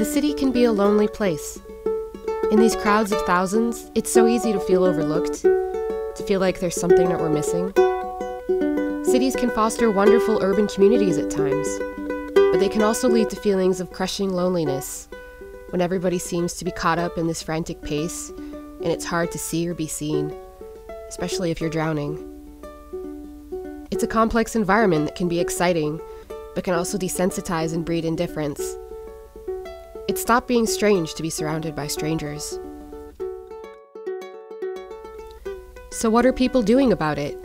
city can be a lonely place. In these crowds of thousands, it's so easy to feel overlooked, to feel like there's something that we're missing. Cities can foster wonderful urban communities at times, but they can also lead to feelings of crushing loneliness when everybody seems to be caught up in this frantic pace and it's hard to see or be seen, especially if you're drowning. It's a complex environment that can be exciting, but can also desensitize and breed indifference. It stopped being strange to be surrounded by strangers. So what are people doing about it?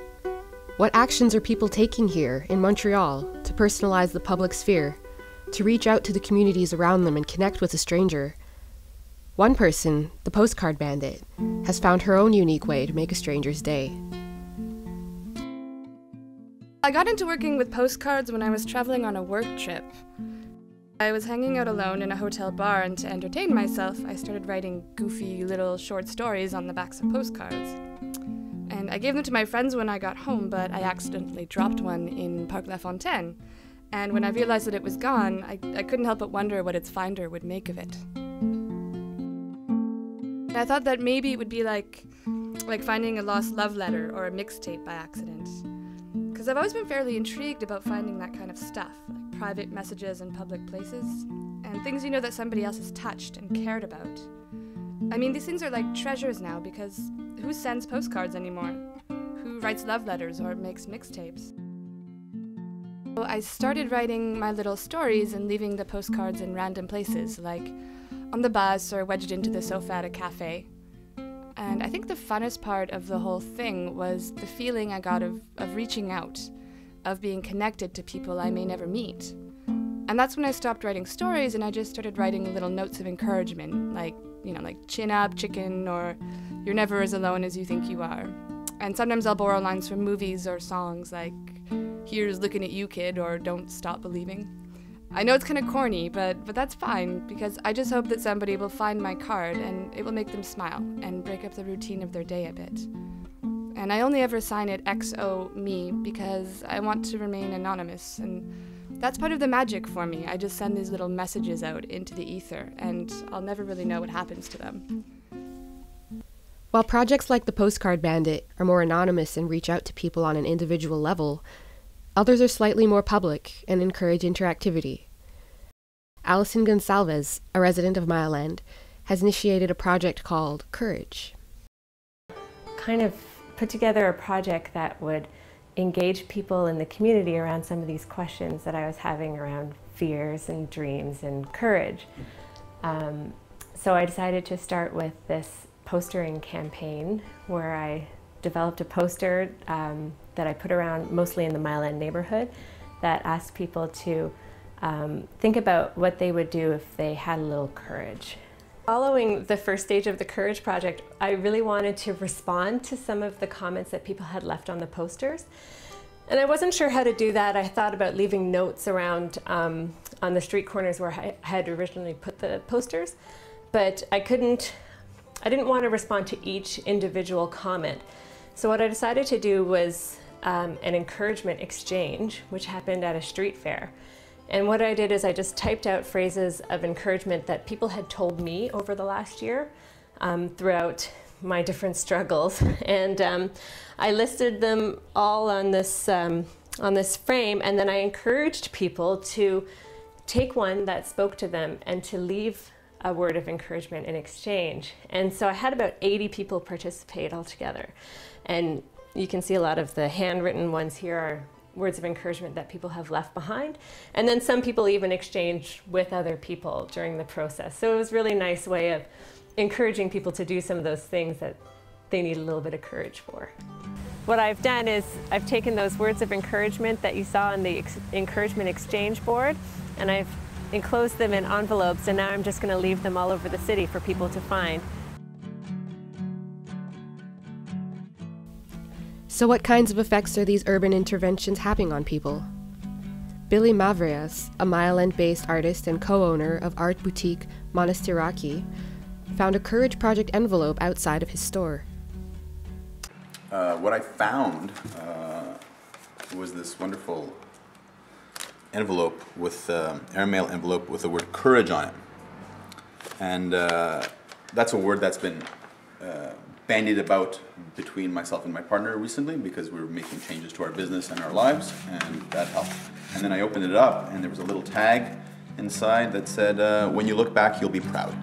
What actions are people taking here in Montreal to personalize the public sphere, to reach out to the communities around them and connect with a stranger? One person, the Postcard Bandit, has found her own unique way to make a stranger's day. I got into working with postcards when I was traveling on a work trip. I was hanging out alone in a hotel bar, and to entertain myself, I started writing goofy little short stories on the backs of postcards. And I gave them to my friends when I got home, but I accidentally dropped one in Parc La Fontaine. And when I realized that it was gone, I couldn't help but wonder what its finder would make of it. I thought that maybe it would be like finding a lost love letter or a mixtape by accident. Because I've always been fairly intrigued about finding that kind of stuff, like private messages in public places, and things you know that somebody else has touched and cared about. I mean, these things are like treasures now, because who sends postcards anymore? Who writes love letters or makes mixtapes? So I started writing my little stories and leaving the postcards in random places, like on the bus or wedged into the sofa at a cafe. And I think the funnest part of the whole thing was the feeling I got of reaching out, of being connected to people I may never meet. And that's when I stopped writing stories and I just started writing little notes of encouragement, like chin up, chicken, or you're never as alone as you think you are. And sometimes I'll borrow lines from movies or songs, like here's looking at you, kid, or don't stop believing. I know it's kind of corny, but that's fine, because I just hope that somebody will find my card and it will make them smile and break up the routine of their day a bit. And I only ever sign it XO me because I want to remain anonymous, and that's part of the magic for me. I just send these little messages out into the ether, and I'll never really know what happens to them. While projects like the Postcard Bandit are more anonymous and reach out to people on an individual level, others are slightly more public and encourage interactivity. Alison Gonsalves, a resident of Mile End, has initiated a project called Courage. Kind of put together a project that would engage people in the community around some of these questions that I was having around fears and dreams and courage. So I decided to start with this postering campaign where I developed a poster that I put around mostly in the Mile End neighborhood that asked people to think about what they would do if they had a little courage. Following the first stage of the Courage Project, I really wanted to respond to some of the comments that people had left on the posters. And I wasn't sure how to do that. I thought about leaving notes around on the street corners where I had originally put the posters, but I didn't want to respond to each individual comment. So what I decided to do was an encouragement exchange, which happened at a street fair. And what I did is I just typed out phrases of encouragement that people had told me over the last year throughout my different struggles. And I listed them all on this frame, and then I encouraged people to take one that spoke to them and to leave a word of encouragement in exchange. And so I had about 80 people participate altogether. And you can see a lot of the handwritten ones here are words of encouragement that people have left behind. And then some people even exchanged with other people during the process. So it was a really nice way of encouraging people to do some of those things that they need a little bit of courage for. What I've done is I've taken those words of encouragement that you saw on the encouragement exchange board, and I've enclosed them in envelopes, and now I'm just going to leave them all over the city for people to find. So what kinds of effects are these urban interventions having on people? Billy Mavrias, a Mile End-based artist and co-owner of art boutique Monastiraki, found a Courage Project envelope outside of his store. What I found was this wonderful envelope with airmail envelope with the word courage on it. And that's a word that's been bandied about between myself and my partner recently because we were making changes to our business and our lives, and that helped. And then I opened it up, and there was a little tag inside that said, when you look back, you'll be proud.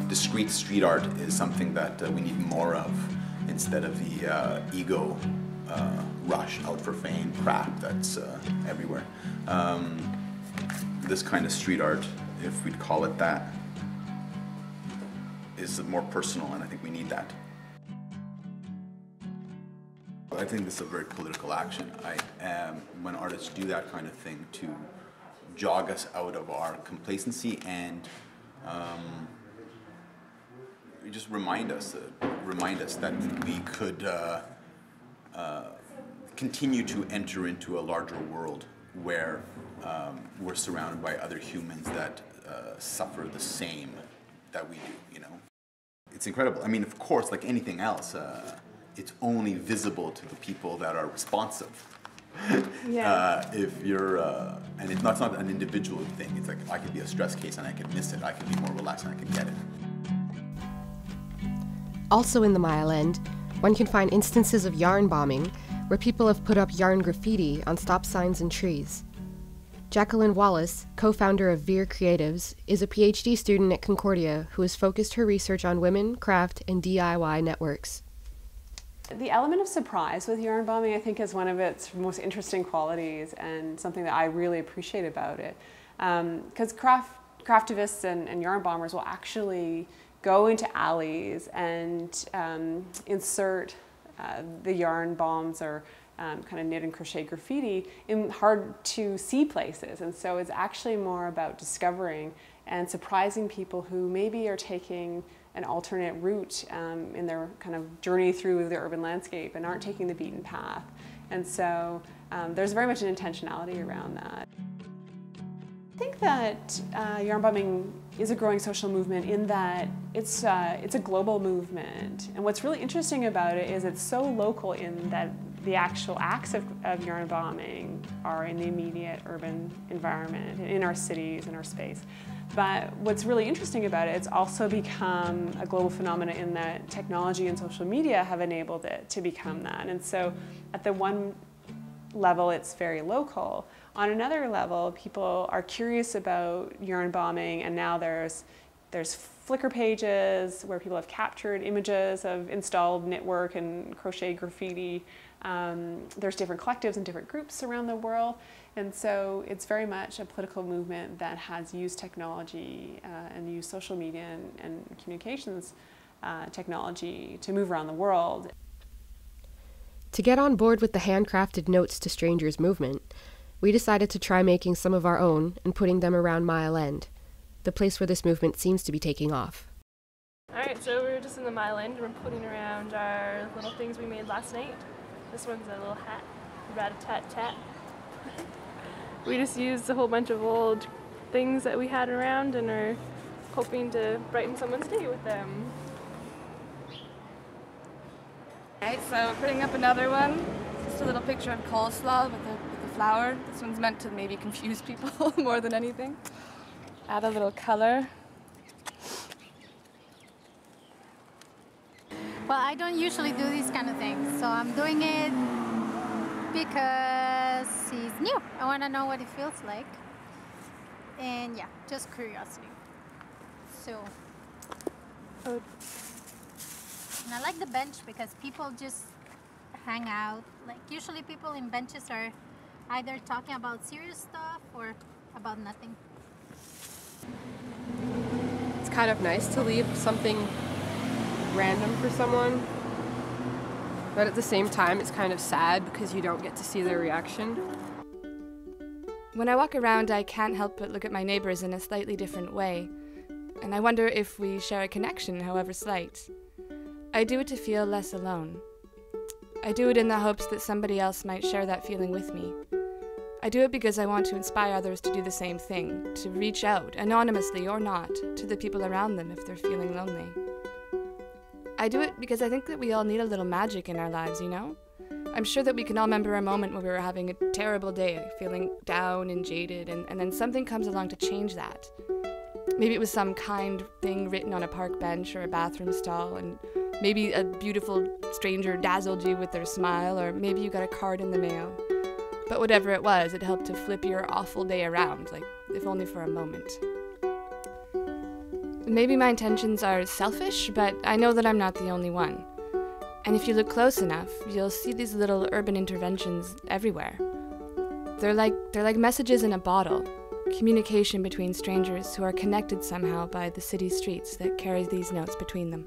Discreet street art is something that we need more of instead of the ego rush out for fame crap that's everywhere. This kind of street art, if we'd call it that, is more personal, and I think we need that. I think this is a very political action. When artists do that kind of thing to jog us out of our complacency and just remind us that we could continue to enter into a larger world where we're surrounded by other humans that suffer the same that we do, you know? It's incredible. I mean, of course, like anything else, it's only visible to the people that are responsive. Yeah. If you're, and it's not an individual thing. It's like I could be a stress case and I could miss it. I could be more relaxed and I could get it. Also in the Mile End, one can find instances of yarn bombing, where people have put up yarn graffiti on stop signs and trees. Jacqueline Wallace, co-founder of Veer Creatives, is a PhD student at Concordia who has focused her research on women, craft, and DIY networks. The element of surprise with yarn bombing, I think, is one of its most interesting qualities and something that I really appreciate about it. Because craftivists and yarn bombers will actually go into alleys and insert the yarn bombs or kind of knit and crochet graffiti in hard to see places. And so it's actually more about discovering and surprising people who maybe are taking an alternate route in their kind of journey through the urban landscape and aren't taking the beaten path. And so there's very much an intentionality around that. I think that yarn bombing is a growing social movement in that it's a global movement. And what's really interesting about it is it's so local in that the actual acts of yarn bombing are in the immediate urban environment, in our cities, in our space. But what's really interesting about it, it's also become a global phenomenon in that technology and social media have enabled it to become that. And so at the one level, it's very local. On another level, people are curious about yarn bombing, and now there's Flickr pages where people have captured images of installed knitwork and crochet graffiti. There's different collectives and different groups around the world, and so it's very much a political movement that has used technology and used social media and communications technology to move around the world. To get on board with the handcrafted Notes to Strangers movement, we decided to try making some of our own and putting them around Mile End, the place where this movement seems to be taking off. Alright, so we're just in the Mile End and we're putting around our little things we made last night. This one's a little hat, rat-a-tat-tat. We just used a whole bunch of old things that we had around and are hoping to brighten someone's day with them. Alright, so putting up another one. Just a little picture of coleslaw with the flower. This one's meant to maybe confuse people more than anything. Add a little color. Well, I don't usually do these kind of things, so I'm doing it because it's new. I want to know what it feels like. And yeah, just curiosity. So, and I like the bench because people just hang out. Like usually people in benches are either talking about serious stuff or about nothing. It's kind of nice to leave something random for someone, but at the same time it's kind of sad because you don't get to see their reaction. When I walk around, I can't help but look at my neighbors in a slightly different way, and I wonder if we share a connection, however slight. I do it to feel less alone. I do it in the hopes that somebody else might share that feeling with me. I do it because I want to inspire others to do the same thing, to reach out, anonymously or not, to the people around them if they're feeling lonely. I do it because I think that we all need a little magic in our lives, you know? I'm sure that we can all remember a moment when we were having a terrible day, feeling down and jaded, and then something comes along to change that. Maybe it was some kind thing written on a park bench or a bathroom stall, and maybe a beautiful stranger dazzled you with their smile, or maybe you got a card in the mail. But whatever it was, it helped to flip your awful day around, like, if only for a moment. Maybe my intentions are selfish, but I know that I'm not the only one. And if you look close enough, you'll see these little urban interventions everywhere. They're like messages in a bottle, communication between strangers who are connected somehow by the city streets that carries these notes between them.